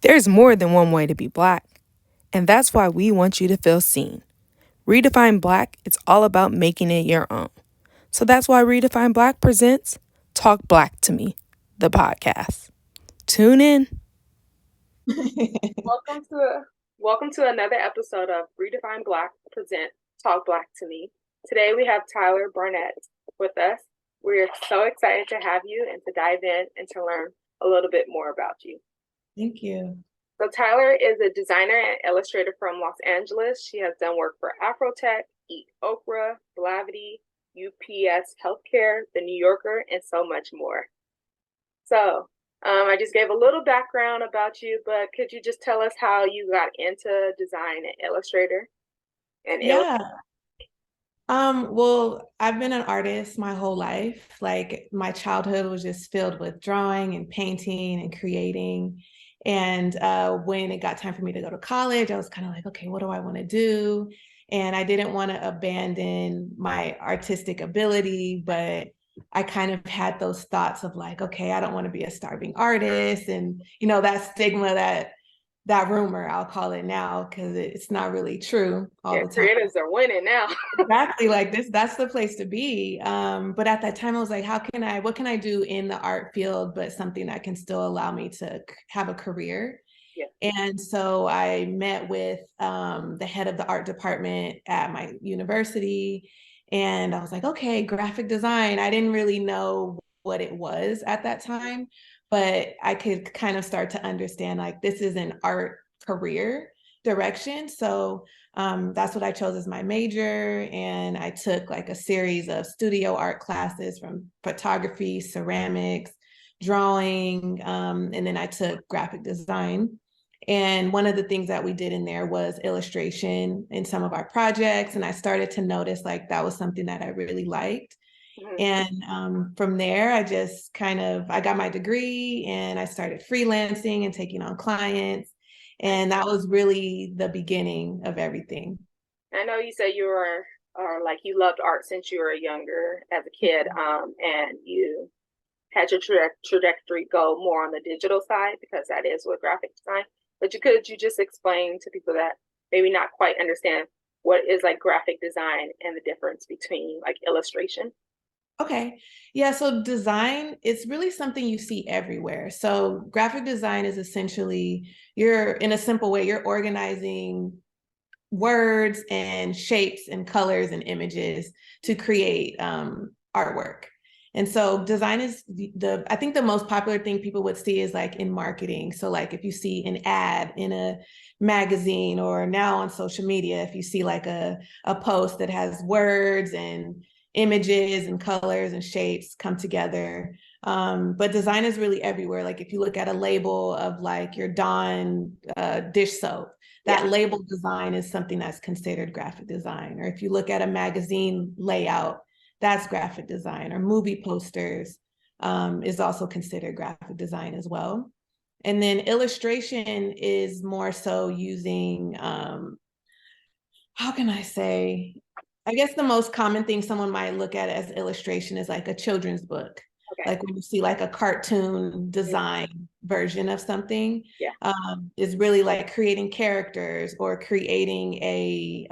There's more than one way to be Black, and that's why we want you to feel seen. Redefine Black, it's all about making it your own. So that's why Redefine Black presents Talk Black to Me, the podcast. Tune in. Welcome to welcome to another episode of Redefine Black present Talk Black to Me. Today we have Tyler Barnett with us. We're so excited to have you and to dive in and to learn a little bit more about you. Thank you. So Tyler is a designer and illustrator from Los Angeles. She has done work for Afrotech, Eat Okra, Blavity, UPS Healthcare, The New Yorker, and so much more. So I just gave a little background about you, but could you just tell us how you got into design and illustrator and Yeah. Well, I've been an artist my whole life. Like my childhood was just filled with drawing and painting and creating. And when it got time for me to go to college, I was kind of like, okay, what do I want to do? And I didn't want to abandon my artistic ability, but I kind of had those thoughts of like, okay, I don't want to be a starving artist. And, that stigma that rumor, I'll call it now, because it's not really true all yeah, the time. creatives are winning now. Exactly, like that's the place to be. But at that time, I was like, what can I do in the art field, but something that can still allow me to have a career? Yeah. And so I met with the head of the art department at my university. And I was like, okay, graphic design. I didn't really know what it was at that time, but I could kind of start to understand like this is an art career direction. So that's what I chose as my major. And I took like a series of studio art classes from photography, ceramics, drawing, and then I took graphic design. And one of the things that we did in there was illustration in some of our projects. And I started to notice like that was something that I really liked. Mm-hmm. And from there, I got my degree and I started freelancing and taking on clients. And that was really the beginning of everything. I know you said you were, or like you loved art since you were younger as a kid, and you had your trajectory go more on the digital side because that is what graphic design. But could you just explain to people that maybe not quite understand what is like graphic design and the difference between like illustration? Okay. Yeah. So design, it's really something you see everywhere. So graphic design is essentially, in a simple way, you're organizing words and shapes and colors and images to create artwork. And so design is I think the most popular thing people would see is like in marketing. So like if you see an ad in a magazine or now on social media, if you see like a post that has words and images and colors and shapes come together. But design is really everywhere. Like if you look at a label of like your Dawn dish soap, that label design is something that's considered graphic design. Or if you look at a magazine layout, that's graphic design. Or movie posters is also considered graphic design as well. And then illustration is more so using, how can I say, I guess the most common thing someone might look at as illustration is like a children's book. Okay. Like when you see like a cartoon design version of something, Yeah. is really like creating characters or creating a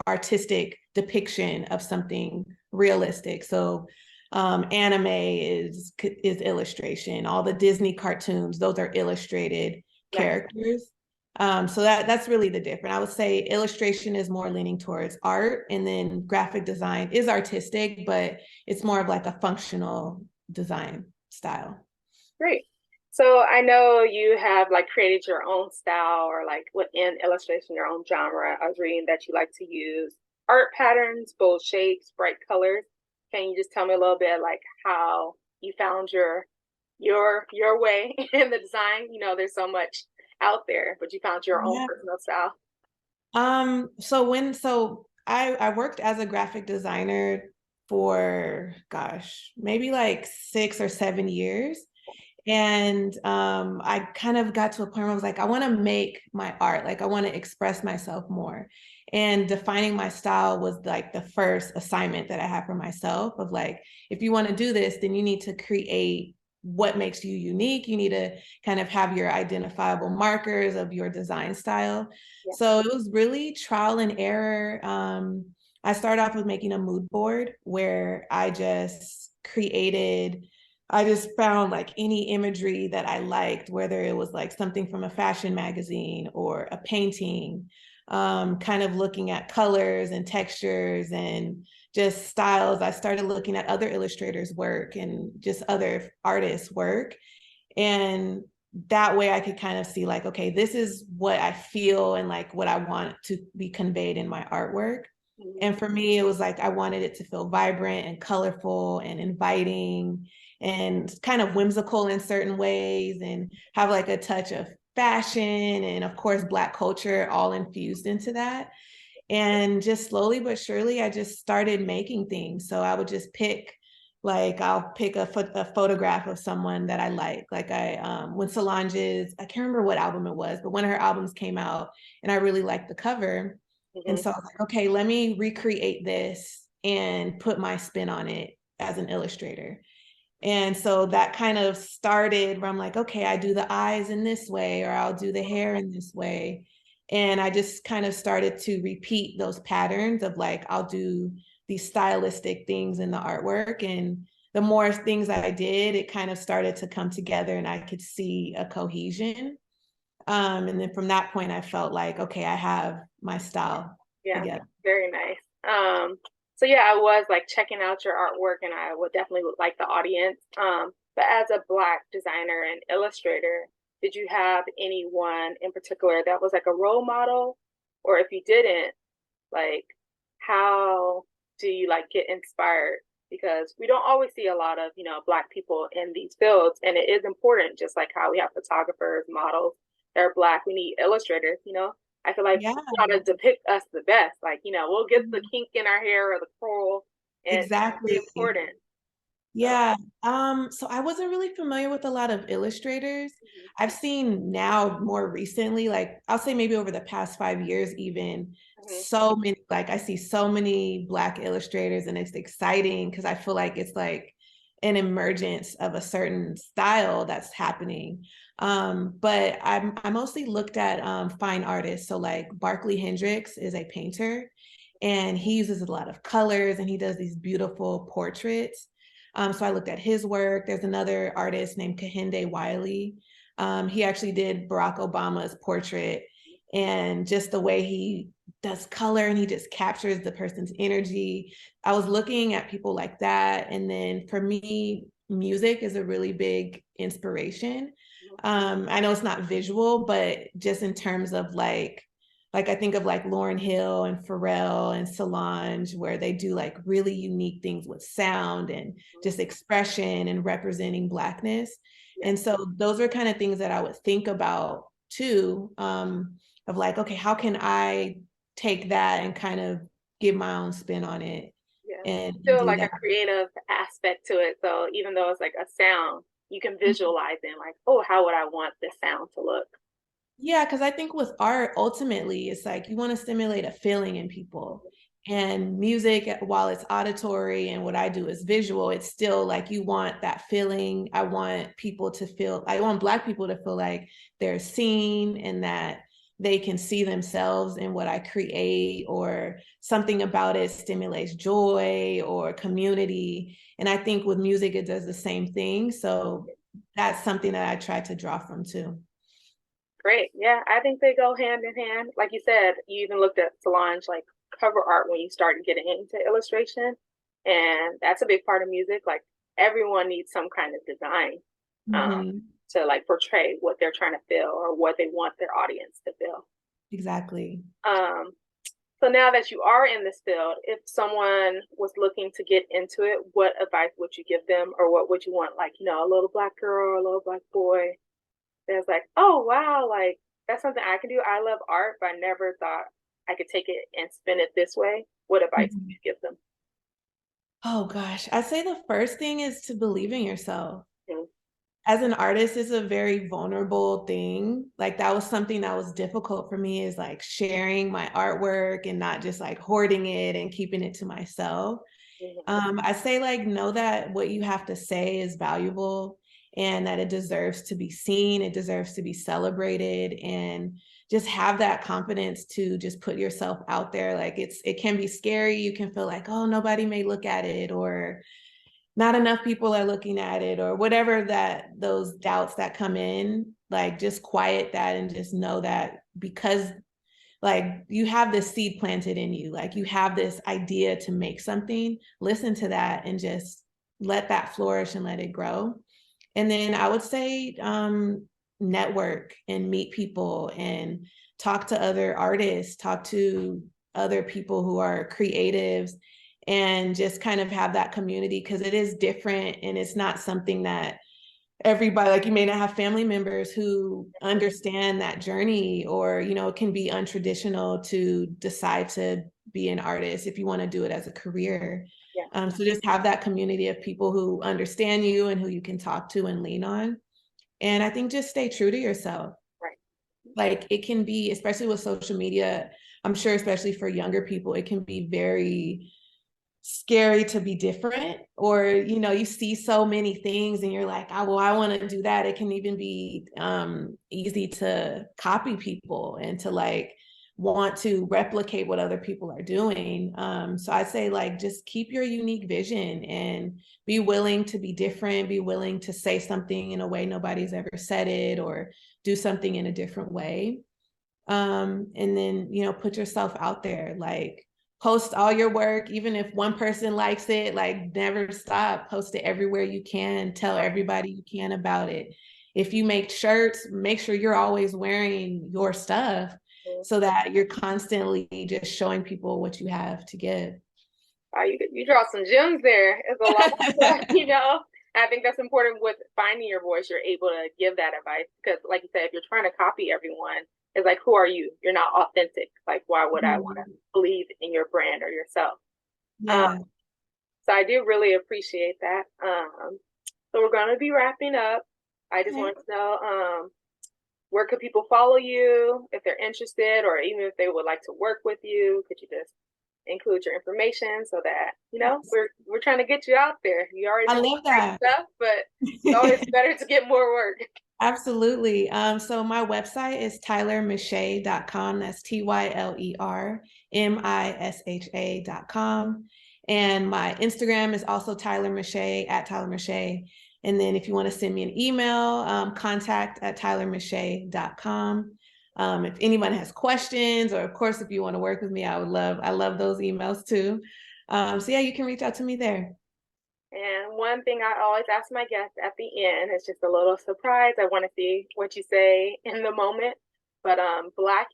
artistic depiction of something realistic. So anime is illustration. All the Disney cartoons, those are illustrated characters. So that's really the difference. I would say illustration is more leaning towards art, and then graphic design is artistic, but it's more of like a functional design style. Great. So I know you have like created your own style or like within illustration, your own genre. I was reading that you like to use art patterns, bold shapes, bright colors. Can you just tell me a little bit like how you found your way in the design? You know, there's so much out there, but you found your own Yeah. personal style. So I worked as a graphic designer for gosh, maybe like 6 or 7 years. And I kind of got to a point where I was like, I want to make my art, like I want to express myself more. And defining my style was like the first assignment that I had for myself of like, if you want to do this, then you need to create what makes you unique. You need to kind of have your identifiable markers of your design style. Yeah. So it was really trial and error. I started off with making a mood board where I just found like any imagery that I liked, whether it was like something from a fashion magazine or a painting, kind of looking at colors and textures and just styles. I started looking at other illustrators' work and just other artists' work. And that way I could kind of see like, okay, this is what I feel and like what I want to be conveyed in my artwork. Mhm. And for me, it was like I wanted it to feel vibrant and colorful and inviting and kind of whimsical in certain ways and have like a touch of fashion and of course Black culture all infused into that. And just slowly but surely, I just started making things. So I would just I'll pick a photograph of someone that I like when Solange's, I can't remember what album it was, but one of her albums came out and I really liked the cover. And Mhm. so I was like, okay, let me recreate this and put my spin on it as an illustrator. And so that kind of started where I'm like, okay, I do the eyes in this way, or I'll do the hair in this way. And I just kind of started to repeat those patterns of like, I'll do these stylistic things in the artwork. And the more things I did, it kind of started to come together and I could see a cohesion. And then from that point, I felt like, okay, I have my style Yeah, together. very nice. So yeah, I was like checking out your artwork, and I would definitely like the audience. But as a Black designer and illustrator, did you have anyone in particular that was like a role model? Or if you didn't, like, how do you like get inspired? Because we don't always see a lot of, Black people in these fields, and it is important, just like how we have photographers, models that are Black, we need illustrators. I feel like Yeah, we try to depict us the best. Like, we'll get the kink in our hair or the curl, and it's exactly. important. So, Yeah. So I wasn't really familiar with a lot of illustrators. mhm, I've seen now more recently, like I'll say maybe over the past 5 years, even mhm, so many, like I see so many Black illustrators and it's exciting because I feel like it's like an emergence of a certain style that's happening. But I mostly looked at fine artists. So like Barkley Hendricks is a painter and he uses a lot of colors and he does these beautiful portraits. So I looked at his work. There's another artist named Kehinde Wiley. He actually did Barack Obama's portrait, and just the way he does color and he just captures the person's energy. I was looking at people like that. And then for me, music is a really big inspiration. I know it's not visual, but just in terms of like I think of like Lauryn Hill and Pharrell and Solange, where they do like really unique things with sound and just expression and representing Blackness. yeah, And so those are kind of things that I would think about too, of like, okay, how can I take that and kind of give my own spin on it yeah. and Still do like that? a creative aspect to it. So even though it's like a sound, you can visualize it like, oh, how would I want this sound to look? Yeah, because I think with art, ultimately, it's like you want to stimulate a feeling in people. And music, while it's auditory and what I do is visual, it's still like you want that feeling. I want Black people to feel like they're seen and that they can see themselves in what I create, or something about it stimulates joy or community. And I think with music, it does the same thing. So that's something that I try to draw from too. Great. Yeah, I think they go hand in hand. Like you said, you even looked at Solange like cover art when you started getting into illustration. And that's a big part of music. Like everyone needs some kind of design um, Mhm. to like portray what they're trying to feel or what they want their audience to feel. Exactly. Um, so now that you are in this field, if someone was looking to get into it, what advice would you give them, or what would you want? Like, a little Black girl or a little Black boy that's like, oh wow, like that's something I can do. I love art, but I never thought I could take it and spin it this way. What advice would Mhm. you give them? Oh gosh, I'd say the first thing is to believe in yourself. Mhm. As an artist, it's a very vulnerable thing. Like that was something that was difficult for me, is like sharing my artwork and not just like hoarding it and keeping it to myself. Mhm. I say like know that what you have to say is valuable and that it deserves to be seen, it deserves to be celebrated, and just have that confidence to just put yourself out there. Like it can be scary. You can feel like, oh, nobody may look at it, or not enough people are looking at it, or whatever, that those doubts that come in, like just quiet that and just know that because like you have this seed planted in you, like you have this idea to make something, listen to that and just let that flourish and let it grow. And then I would say network and meet people and talk to other artists, talk to other people who are creatives, and just kind of have that community, because it is different and it's not something that everybody, like you may not have family members who understand that journey, or it can be untraditional to decide to be an artist if you want to do it as a career. Yeah. So just have that community of people who understand you and who you can talk to and lean on. And I think just stay true to yourself. Right. Like it can be, especially with social media, I'm sure especially for younger people, it can be very scary to be different, or you see so many things and you're like, oh, well, I want to do that. It can even be easy to copy people and to like want to replicate what other people are doing. So I say like just keep your unique vision and be willing to be different, be willing to say something in a way nobody's ever said it, or do something in a different way. And then put yourself out there, like post all your work, even if one person likes it, like never stop, post it everywhere you can, tell everybody you can about it. If you make shirts, make sure you're always wearing your stuff so that you're constantly just showing people what you have to give. You draw some gems there. It's a lot, I think that's important with finding your voice. You're able to give that advice because, like you said, if you're trying to copy everyone, it's like, who are you? You're not authentic. Like, why would I want to believe in your brand or yourself? Yeah. So I do really appreciate that. So we're going to be wrapping up. I just wanted to know where could people follow you if they're interested, or even if they would like to work with you? Could you just include your information so that we're trying to get you out there? You already I do love great that. stuff, but it's always better to get more work. Absolutely. So my website is tylermisha.com. That's TYLERMISHA.com. And my Instagram is also Tyler Misha, at Tyler Misha. And then if you want to send me an email, contact@tylermisha.com. If anyone has questions, or of course, if you want to work with me, I love those emails too. So yeah, you can reach out to me there. And one thing I always ask my guests at the end is just a little surprise. I want to see what you say in the moment. But Black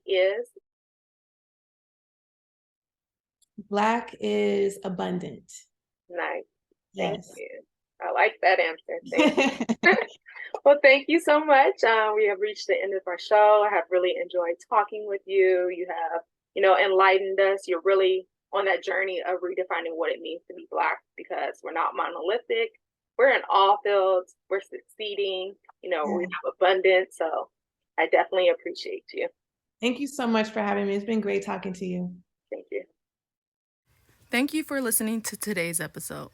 is abundant. Nice. Thank Yes. you. I like that answer. Thank you. Well, thank you so much. We have reached the end of our show. I have really enjoyed talking with you. You have, enlightened us. You're really on that journey of redefining what it means to be Black, because we're not monolithic. We're in all fields. We're succeeding. We have abundance. So I definitely appreciate you. Thank you so much for having me. It's been great talking to you. Thank you. Thank you for listening to today's episode.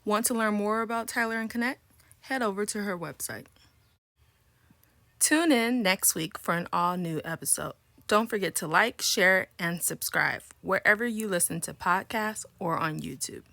Want to learn more about Tyler and Connect? Head over to her website. Tune in next week for an all-new episode. Don't forget to like, share, and subscribe wherever you listen to podcasts or on YouTube.